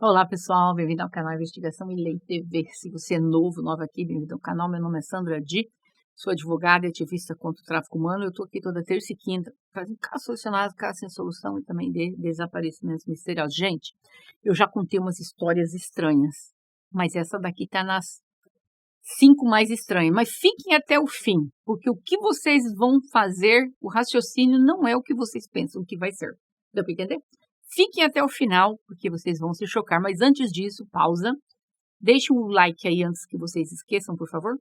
Olá pessoal, bem-vindo ao canal Investigação e Lei TV. Se você é nova aqui, bem-vindo ao canal. Meu nome é Sandra Di, sou advogada e ativista contra o tráfico humano. Eu estou aqui toda terça e quinta, fazendo casos solucionados, casos sem solução e também de desaparecimentos misteriosos. Gente, eu já contei umas histórias estranhas, mas essa daqui está nas 5 mais estranhas. Mas fiquem até o fim, porque o que vocês vão fazer, o raciocínio não é o que vocês pensam que vai ser. Deu para entender? Fiquem até o final, porque vocês vão se chocar. Mas antes disso, pausa. Deixe o like aí antes que vocês esqueçam, por favor.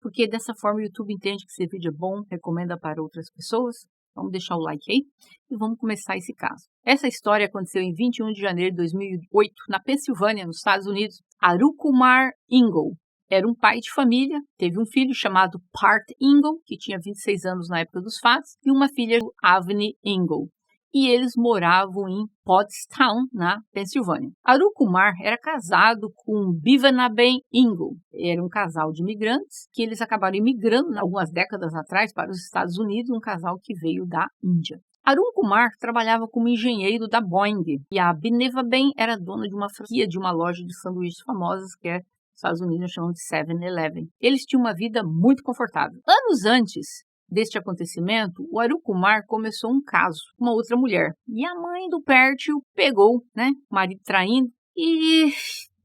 Porque dessa forma o YouTube entende que esse vídeo é bom, recomenda para outras pessoas. Vamos deixar o like aí e vamos começar esse caso. Essa história aconteceu em 21 de janeiro de 2008, na Pensilvânia, nos Estados Unidos. Arukumar Ingle era um pai de família, teve um filho chamado Part Ingle, que tinha 26 anos na época dos fatos, e uma filha, Avni Ingle. E eles moravam em Pottstown, na Pensilvânia. Arukumar era casado com Bivanaben Ingle. Era um casal de imigrantes que eles acabaram imigrando algumas décadas atrás para os Estados Unidos, um casal que veio da Índia. Arukumar trabalhava como engenheiro da Boeing e a Bivanaben era dona de uma franquia de uma loja de sanduíches famosas que é nos Estados Unidos chamam de 7-Eleven. Eles tinham uma vida muito confortável. Anos antes deste acontecimento, o Arukumar começou um caso com uma outra mulher. E a mãe do Pértil pegou, o marido traindo. E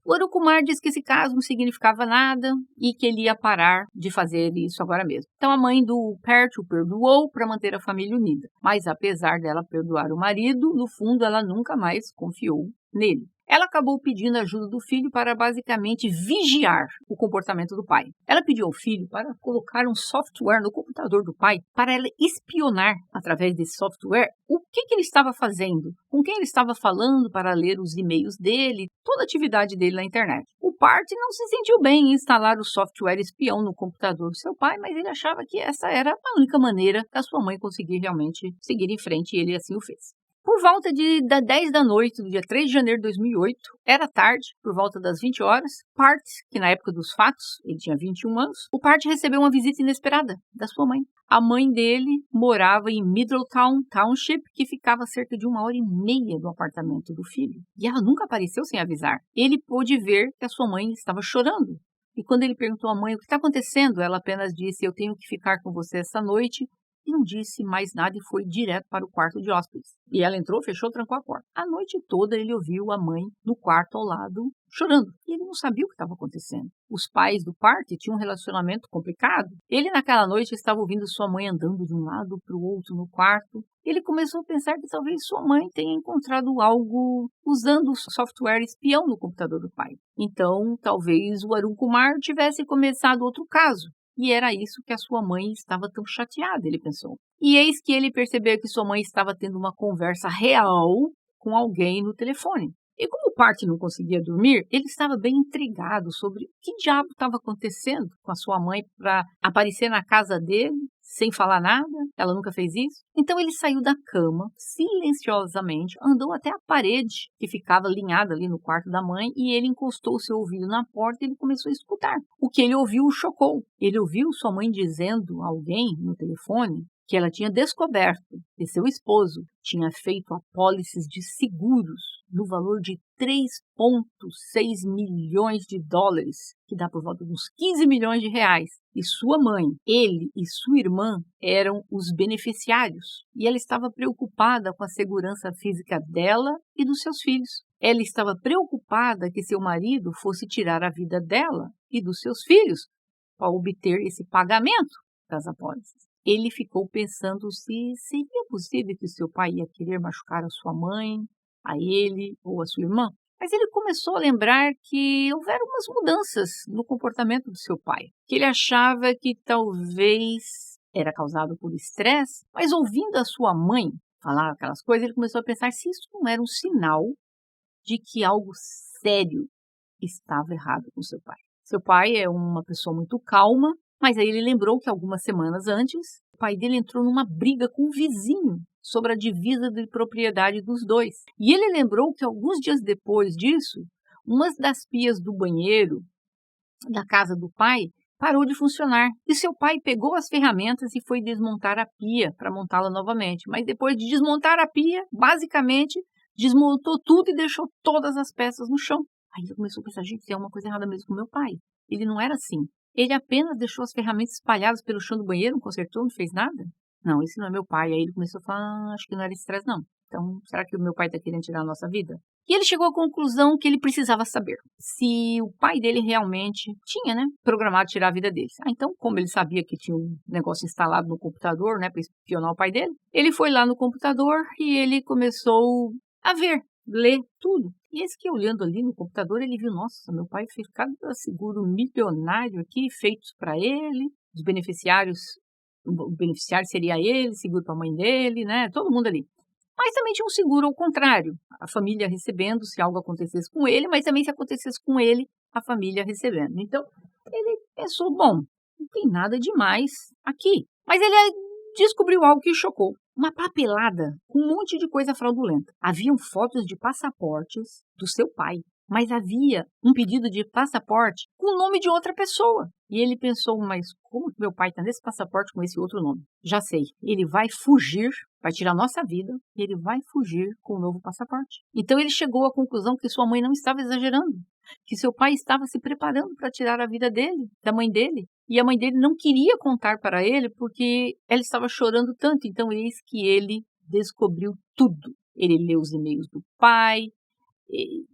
o Arukumar disse que esse caso não significava nada e que ele ia parar de fazer isso agora mesmo. Então a mãe do Pértil perdoou para manter a família unida. Mas apesar dela perdoar o marido, no fundo ela nunca mais confiou nele. Ela acabou pedindo ajuda do filho para basicamente vigiar o comportamento do pai. Ela pediu ao filho para colocar um software no computador do pai para ela espionar através desse software o que ele estava fazendo, com quem ele estava falando para ler os e-mails dele, toda a atividade dele na internet. O Part não se sentiu bem em instalar o software espião no computador do seu pai, mas ele achava que essa era a única maneira da sua mãe conseguir realmente seguir em frente e ele assim o fez. Por volta das 10 da noite do dia 3 de janeiro de 2008, era tarde, por volta das 20 horas, Part, que na época dos fatos, ele tinha 21 anos, o Part recebeu uma visita inesperada da sua mãe. A mãe dele morava em Middletown Township, que ficava a cerca de 1h30 do apartamento do filho. E ela nunca apareceu sem avisar. Ele pôde ver que a sua mãe estava chorando. E quando ele perguntou à mãe o que está acontecendo, ela apenas disse: "Eu tenho que ficar com você essa noite." E não disse mais nada e foi direto para o quarto de hóspedes. E ela entrou, fechou, trancou a porta. A noite toda ele ouviu a mãe no quarto ao lado chorando. E ele não sabia o que estava acontecendo. Os pais do Part tinham um relacionamento complicado. Ele naquela noite estava ouvindo sua mãe andando de um lado para o outro no quarto. Ele começou a pensar que talvez sua mãe tenha encontrado algo usando o software espião no computador do pai. Então, talvez o Arukumar tivesse começado outro caso. E era isso que a sua mãe estava tão chateada, ele pensou. E eis que ele percebeu que sua mãe estava tendo uma conversa real com alguém no telefone. E como o Part não conseguia dormir, ele estava bem intrigado sobre o que diabo estava acontecendo com a sua mãe para aparecer na casa dele sem falar nada. Ela nunca fez isso. Então ele saiu da cama silenciosamente, andou até a parede que ficava alinhada ali no quarto da mãe e ele encostou o seu ouvido na porta e ele começou a escutar. O que ele ouviu o chocou. Ele ouviu sua mãe dizendo a alguém no telefone que ela tinha descoberto que seu esposo tinha feito apólices de seguros no valor de 3,6 milhões de dólares, que dá por volta de uns 15 milhões de reais. E sua mãe, ele e sua irmã eram os beneficiários. E ela estava preocupada com a segurança física dela e dos seus filhos. Ela estava preocupada que seu marido fosse tirar a vida dela e dos seus filhos para obter esse pagamento das apólices. Ele ficou pensando se seria possível que seu pai ia querer machucar a sua mãe, a ele ou a sua irmã. Mas ele começou a lembrar que houveram umas mudanças no comportamento do seu pai, que ele achava que talvez era causado por estresse, mas ouvindo a sua mãe falar aquelas coisas, ele começou a pensar se isso não era um sinal de que algo sério estava errado com seu pai. Seu pai é uma pessoa muito calma, mas aí ele lembrou que algumas semanas antes, o pai dele entrou numa briga com um vizinho sobre a divisa de propriedade dos dois. E ele lembrou que alguns dias depois disso, uma das pias do banheiro da casa do pai parou de funcionar. E seu pai pegou as ferramentas e foi desmontar a pia para montá-la novamente. Mas depois de desmontar a pia, basicamente desmontou tudo e deixou todas as peças no chão. Aí ele começou a pensar, gente, tem uma coisa errada mesmo com meu pai. Ele não era assim. Ele apenas deixou as ferramentas espalhadas pelo chão do banheiro, não consertou, não fez nada. Não, esse não é meu pai. Aí ele começou a falar, acho que não era estresse não. Então, será que o meu pai está querendo tirar a nossa vida? E ele chegou à conclusão que ele precisava saber se o pai dele realmente tinha, né, programado tirar a vida dele. Então, como ele sabia que tinha um negócio instalado no computador, né, para espionar o pai dele, ele foi lá no computador e ele começou a ver, ler tudo. E esse que olhando ali no computador, ele viu, nossa, meu pai fez cada seguro milionário aqui, feitos para ele, os beneficiários, o beneficiário seria ele, seguro para a mãe dele, né, todo mundo ali. Mas também tinha um seguro ao contrário, a família recebendo se algo acontecesse com ele, mas também se acontecesse com ele, a família recebendo. Então, ele pensou, bom, não tem nada demais aqui. Mas ele descobriu algo que chocou. Uma papelada com um monte de coisa fraudulenta. Haviam fotos de passaportes do seu pai, mas havia um pedido de passaporte com o nome de outra pessoa. E ele pensou, mas como que meu pai está nesse passaporte com esse outro nome? Já sei, ele vai fugir, vai tirar nossa vida e ele vai fugir com o novo passaporte. Então ele chegou à conclusão que sua mãe não estava exagerando, que seu pai estava se preparando para tirar a vida dele, da mãe dele. E a mãe dele não queria contar para ele porque ela estava chorando tanto. Então eis que ele descobriu tudo. Ele leu os e-mails do pai,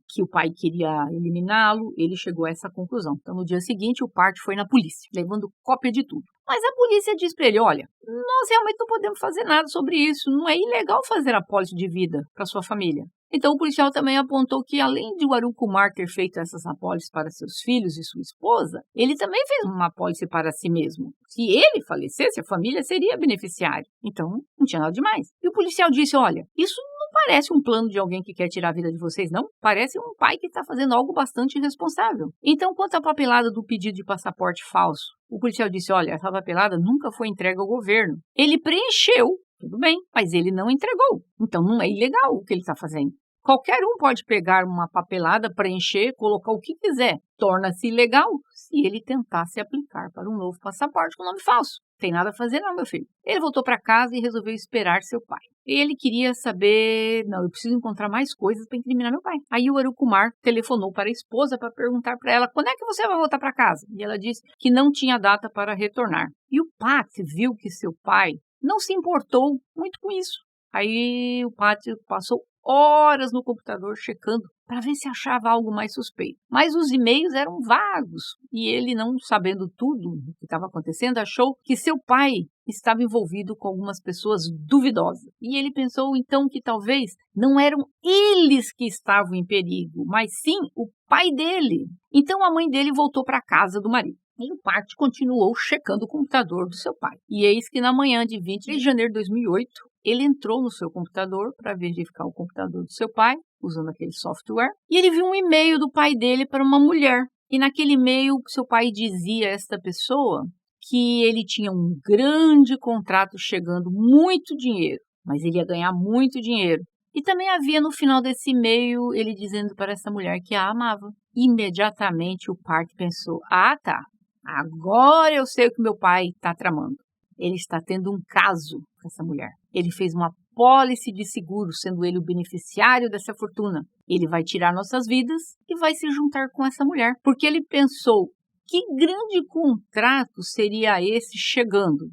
que o pai queria eliminá-lo, ele chegou a essa conclusão. Então, no dia seguinte, o Part foi na polícia, levando cópia de tudo. Mas a polícia disse para ele, olha, nós realmente não podemos fazer nada sobre isso, não é ilegal fazer apólice de vida para sua família. Então, o policial também apontou que, além de o Arun Kumar ter feito essas apólices para seus filhos e sua esposa, ele também fez uma apólice para si mesmo. Se ele falecesse, a família seria beneficiária. Então, não tinha nada demais. E o policial disse, olha, isso não parece um plano de alguém que quer tirar a vida de vocês, não. Parece um pai que está fazendo algo bastante irresponsável. Então, quanto à papelada do pedido de passaporte falso, o policial disse, olha, essa papelada nunca foi entregue ao governo. Ele preencheu, tudo bem, mas ele não entregou. Então, não é ilegal o que ele está fazendo. Qualquer um pode pegar uma papelada, preencher, colocar o que quiser. Torna-se ilegal se ele tentar se aplicar para um novo passaporte com nome falso. Tem nada a fazer não, meu filho. Ele voltou para casa e resolveu esperar seu pai. Ele queria saber, não, eu preciso encontrar mais coisas para incriminar meu pai. Aí o Arun Kumar telefonou para a esposa para perguntar para ela, quando é que você vai voltar para casa? E ela disse que não tinha data para retornar. E o Pat viu que seu pai não se importou muito com isso. Aí o Pat passou horas no computador checando para ver se achava algo mais suspeito. Mas os e-mails eram vagos e ele, não sabendo tudo o que estava acontecendo, achou que seu pai estava envolvido com algumas pessoas duvidosas. E ele pensou então que talvez não eram eles que estavam em perigo, mas sim o pai dele. Então a mãe dele voltou para a casa do marido. E o Pat continuou checando o computador do seu pai. E eis que na manhã de 20 de janeiro de 2008, ele entrou no seu computador para verificar o computador do seu pai, usando aquele software, e ele viu um e-mail do pai dele para uma mulher. E naquele e-mail, seu pai dizia a esta pessoa que ele tinha um grande contrato chegando, muito dinheiro, mas ele ia ganhar muito dinheiro. E também havia no final desse e-mail ele dizendo para essa mulher que a amava. Imediatamente o Park pensou, ah tá, agora eu sei o que meu pai está tramando. Ele está tendo um caso com essa mulher. Ele fez uma apólice de seguro, sendo ele o beneficiário dessa fortuna. Ele vai tirar nossas vidas e vai se juntar com essa mulher. Porque ele pensou, que grande contrato seria esse chegando?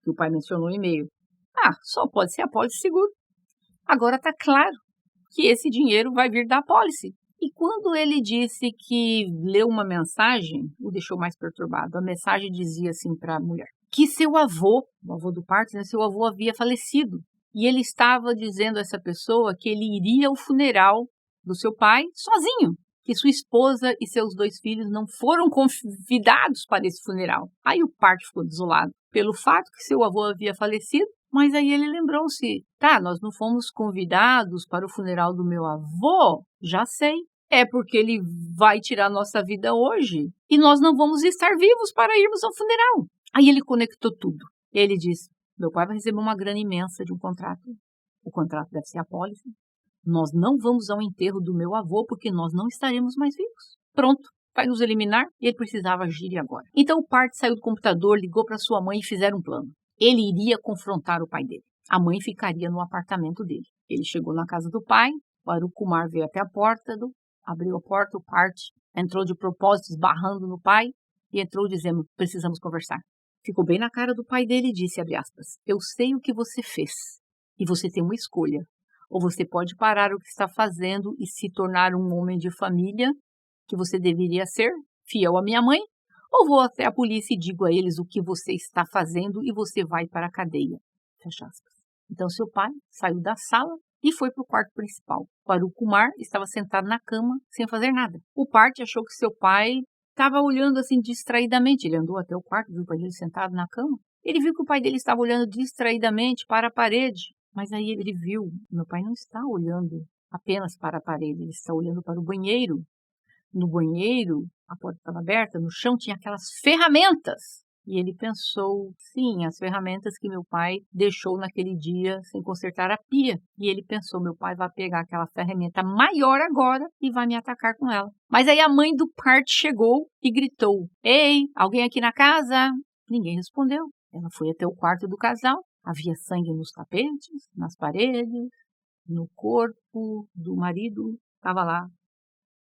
Que o pai mencionou no e-mail. Ah, só pode ser apólice de seguro. Agora está claro que esse dinheiro vai vir da apólice. E quando ele disse que leu uma mensagem, o deixou mais perturbado. A mensagem dizia assim para a mulher, que seu avô, o avô do Park, né, seu avô havia falecido. E ele estava dizendo a essa pessoa que ele iria ao funeral do seu pai sozinho, que sua esposa e seus 2 filhos não foram convidados para esse funeral. Aí o Park ficou desolado pelo fato que seu avô havia falecido, mas aí ele lembrou-se, tá, nós não fomos convidados para o funeral do meu avô, já sei. É porque ele vai tirar nossa vida hoje e nós não vamos estar vivos para irmos ao funeral. Aí ele conectou tudo. Ele disse, meu pai vai receber uma grana imensa de um contrato. O contrato deve ser apólice. Nós não vamos ao enterro do meu avô porque nós não estaremos mais vivos. Pronto, vai nos eliminar e ele precisava agir agora. Então o Part saiu do computador, ligou para sua mãe e fizeram um plano. Ele iria confrontar o pai dele. a mãe ficaria no apartamento dele. Ele chegou na casa do pai, o Arup Kumar veio até a porta, abriu a porta, o Parth entrou de propósito, esbarrando no pai, e entrou dizendo, precisamos conversar. Ficou bem na cara do pai dele e disse, abre aspas, eu sei o que você fez, e você tem uma escolha. Ou você pode parar o que está fazendo e se tornar um homem de família, que você deveria ser, fiel à minha mãe, ou vou até a polícia e digo a eles o que você está fazendo e você vai para a cadeia. Fecha aspas. Então seu pai saiu da sala e foi para o quarto principal. O Arup Kumar estava sentado na cama sem fazer nada. O Parth achou que seu pai estava olhando assim distraidamente. Ele andou até o quarto, viu o pai dele sentado na cama. Ele viu que o pai dele estava olhando distraidamente para a parede. Mas aí ele viu, meu pai não está olhando apenas para a parede, ele está olhando para o banheiro. No banheiro, a porta estava aberta, no chão tinha aquelas ferramentas. E ele pensou, sim, as ferramentas que meu pai deixou naquele dia sem consertar a pia. E ele pensou, meu pai vai pegar aquela ferramenta maior agora e vai me atacar com ela. Mas aí a mãe do Parth chegou e gritou, ei, alguém aqui na casa? Ninguém respondeu. Ela foi até o quarto do casal. Havia sangue nos tapetes, nas paredes, no corpo do marido. Estava lá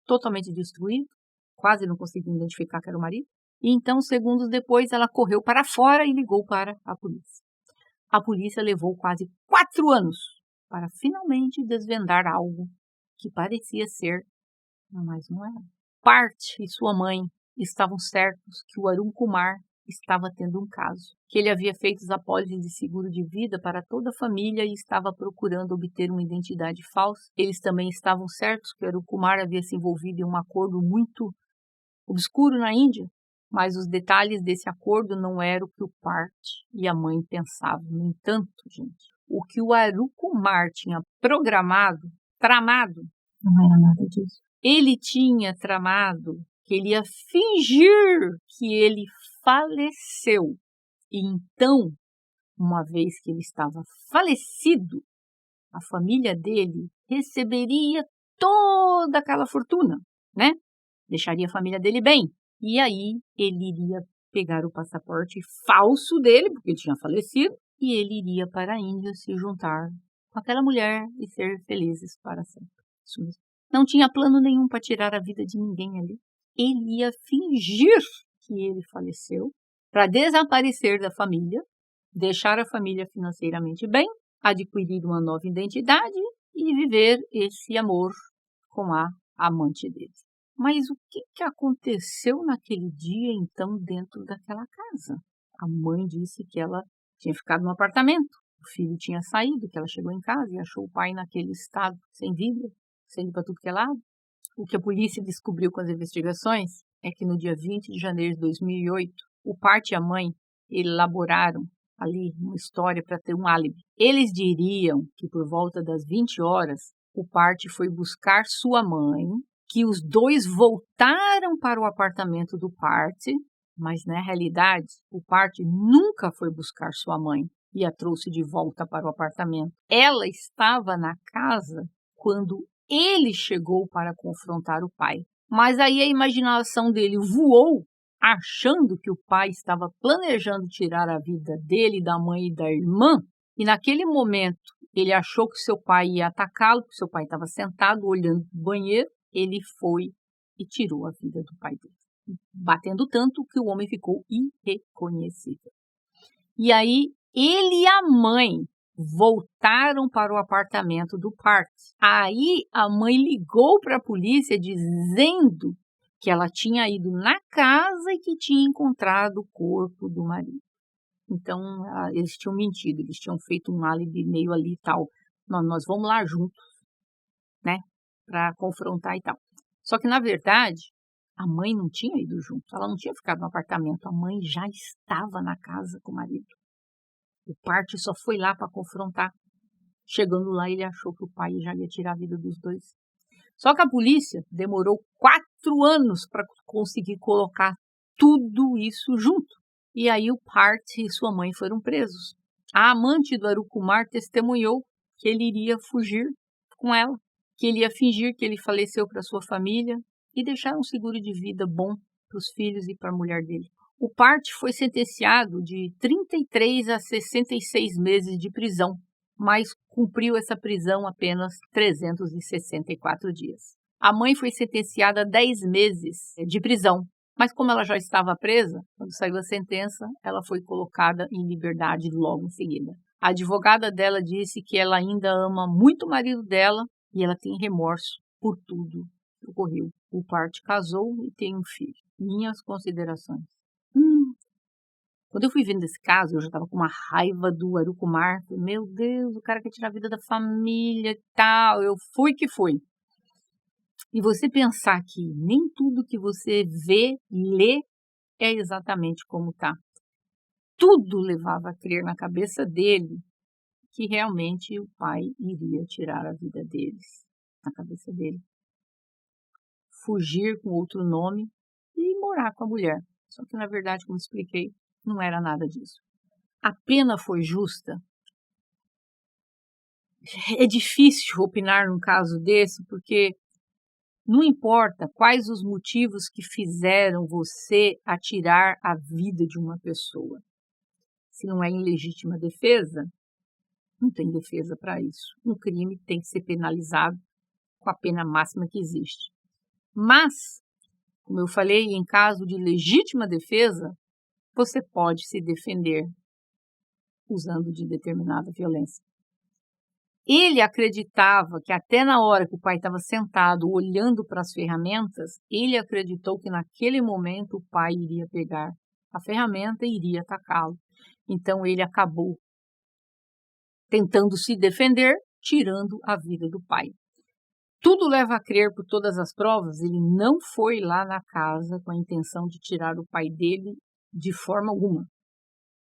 totalmente destruído. Quase não conseguia identificar que era o marido. E então, segundos depois, ela correu para fora e ligou para a polícia. A polícia levou quase 4 anos para finalmente desvendar algo que parecia ser, mas não era. Parth e sua mãe estavam certos que o Arup Kumar estava tendo um caso, que ele havia feito as apólices de seguro de vida para toda a família e estava procurando obter uma identidade falsa. Eles também estavam certos que o Arup Kumar havia se envolvido em um acordo muito obscuro na Índia, mas os detalhes desse acordo não eram o que o Parth e a mãe pensavam. No entanto, gente, o que o Arup Kumar tinha tramado, não era nada disso. Ele tinha tramado que ele ia fingir que ele faleceu. E então, uma vez que ele estava falecido, a família dele receberia toda aquela fortuna, né? Deixaria a família dele bem. E aí ele iria pegar o passaporte falso dele, porque ele tinha falecido, e ele iria para a Índia se juntar com aquela mulher e ser felizes para sempre. Isso mesmo. Não tinha plano nenhum para tirar a vida de ninguém ali. Ele ia fingir que ele faleceu para desaparecer da família, deixar a família financeiramente bem, adquirir uma nova identidade e viver esse amor com a amante dele. Mas o que aconteceu naquele dia, então, dentro daquela casa? A mãe disse que ela tinha ficado no apartamento. O filho tinha saído, que ela chegou em casa e achou o pai naquele estado, sem vida, sangue para tudo que é lado. O que a polícia descobriu com as investigações é que no dia 20 de janeiro de 2008, o Parth e a mãe elaboraram ali uma história para ter um álibi. Eles diriam que por volta das 20 horas, o Parth foi buscar sua mãe, que os dois voltaram para o apartamento do Parth, mas na realidade o Parth nunca foi buscar sua mãe e a trouxe de volta para o apartamento. Ela estava na casa quando ele chegou para confrontar o pai. Mas aí a imaginação dele voou, achando que o pai estava planejando tirar a vida dele, da mãe e da irmã, e naquele momento ele achou que seu pai ia atacá-lo, porque seu pai estava sentado olhando para o banheiro. Ele foi e tirou a vida do pai dele, batendo tanto que o homem ficou irreconhecível. E aí, ele e a mãe voltaram para o apartamento do Parth. Aí, a mãe ligou para a polícia dizendo que ela tinha ido na casa e que tinha encontrado o corpo do marido. Então, eles tinham mentido, eles tinham feito um álibi meio ali e tal. Nós vamos lá juntos, né? Para confrontar e tal. Só que, na verdade, a mãe não tinha ido junto. Ela não tinha ficado no apartamento. A mãe já estava na casa com o marido. O Parth só foi lá para confrontar. Chegando lá, ele achou que o pai já ia tirar a vida dos dois. Só que a polícia demorou 4 anos para conseguir colocar tudo isso junto. E aí o Parth e sua mãe foram presos. A amante do Arup Kumar testemunhou que ele iria fugir com ela, que ele ia fingir que ele faleceu para sua família e deixar um seguro de vida bom para os filhos e para a mulher dele. O Parth foi sentenciado de 33 a 66 meses de prisão mas cumpriu essa prisão apenas 364 dias. A mãe foi sentenciada a 10 meses de prisão, mas como ela já estava presa, quando saiu a sentença, ela foi colocada em liberdade logo em seguida. A advogada dela disse que ela ainda ama muito o marido dela e ela tem remorso por tudo que ocorreu. O par casou e tem um filho. Minhas considerações. Quando eu fui vendo esse caso, eu já estava com uma raiva do Arucumar. Meu Deus, o cara quer tirar a vida da família e tal. Eu fui que fui. E você pensar que nem tudo que você vê, lê, é exatamente como está. Tudo levava a crer na cabeça dele que realmente o pai iria tirar a vida deles, na cabeça dele. Fugir com outro nome e morar com a mulher. Só que, na verdade, como expliquei, não era nada disso. A pena foi justa? É difícil opinar num caso desse, porque não importa quais os motivos que fizeram você atirar a vida de uma pessoa. Se não é em legítima defesa, não tem defesa para isso. Um crime tem que ser penalizado com a pena máxima que existe. Mas, como eu falei, em caso de legítima defesa, você pode se defender usando de determinada violência. Ele acreditava que até na hora que o pai estava sentado olhando para as ferramentas, ele acreditou que naquele momento o pai iria pegar a ferramenta e iria atacá-lo. Então ele acabou tentando se defender, tirando a vida do pai. Tudo leva a crer, por todas as provas, ele não foi lá na casa com a intenção de tirar o pai dele de forma alguma.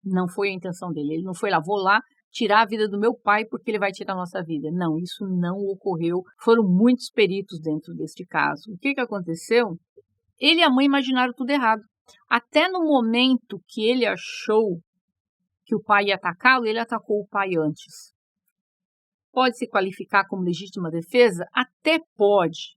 Não foi a intenção dele. Ele não foi lá, vou lá tirar a vida do meu pai porque ele vai tirar a nossa vida. Não, isso não ocorreu. Foram muitos peritos dentro deste caso. O que aconteceu? Ele e a mãe imaginaram tudo errado. Até no momento que ele achou que o pai ia atacá-lo, ele atacou o pai antes. Pode se qualificar como legítima defesa? Até pode.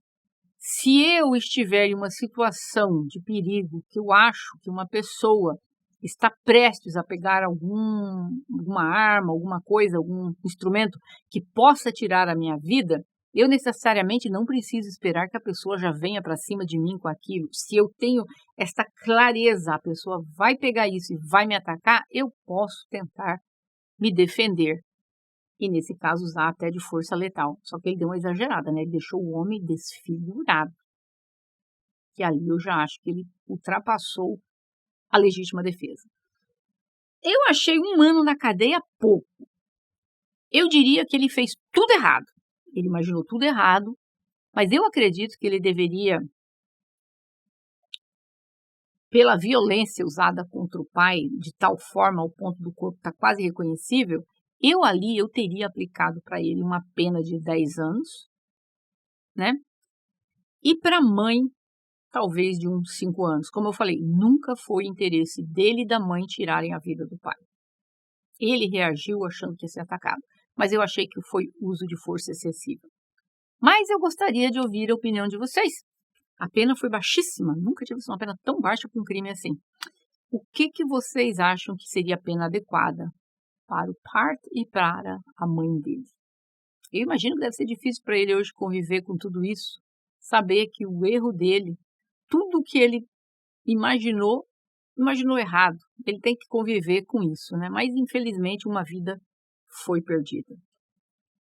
Se eu estiver em uma situação de perigo, que eu acho que uma pessoa está prestes a pegar alguma arma, alguma coisa, algum instrumento que possa tirar a minha vida, eu necessariamente não preciso esperar que a pessoa já venha para cima de mim com aquilo. Se eu tenho esta clareza, a pessoa vai pegar isso e vai me atacar, eu posso tentar me defender. E nesse caso usar até de força letal. Só que ele deu uma exagerada, né? Ele deixou o homem desfigurado. Que ali eu já acho que ele ultrapassou a legítima defesa. Eu achei 1 ano na cadeia pouco. Eu diria que ele fez tudo errado. Ele imaginou tudo errado, mas eu acredito que ele deveria, pela violência usada contra o pai, de tal forma ao ponto do corpo estar quase irreconhecível, eu teria aplicado para ele uma pena de 10 anos, né? E para a mãe, talvez de uns 5 anos. Como eu falei, nunca foi interesse dele e da mãe tirarem a vida do pai. Ele reagiu achando que ia ser atacado, mas eu achei que foi uso de força excessiva. Mas eu gostaria de ouvir a opinião de vocês. A pena foi baixíssima, nunca tive uma pena tão baixa para um crime assim. O que vocês acham que seria a pena adequada para o Part e para a mãe dele? Eu imagino que deve ser difícil para ele hoje conviver com tudo isso, saber que o erro dele, tudo que ele imaginou errado. Ele tem que conviver com isso, né? Mas, infelizmente, uma vida foi perdida.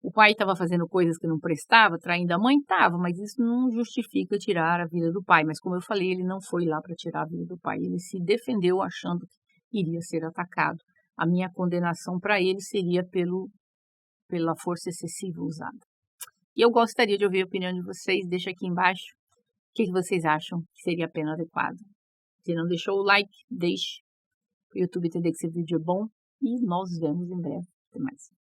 O pai estava fazendo coisas que não prestava, traindo a mãe? Estava, mas isso não justifica tirar a vida do pai. Mas, como eu falei, ele não foi lá para tirar a vida do pai. Ele se defendeu achando que iria ser atacado. A minha condenação para ele seria pela força excessiva usada. E eu gostaria de ouvir a opinião de vocês. Deixa aqui embaixo o que vocês acham que seria a pena adequada. Se não deixou o like, deixe. O YouTube entender que esse vídeo é bom. E nós vemos em breve. Até mais.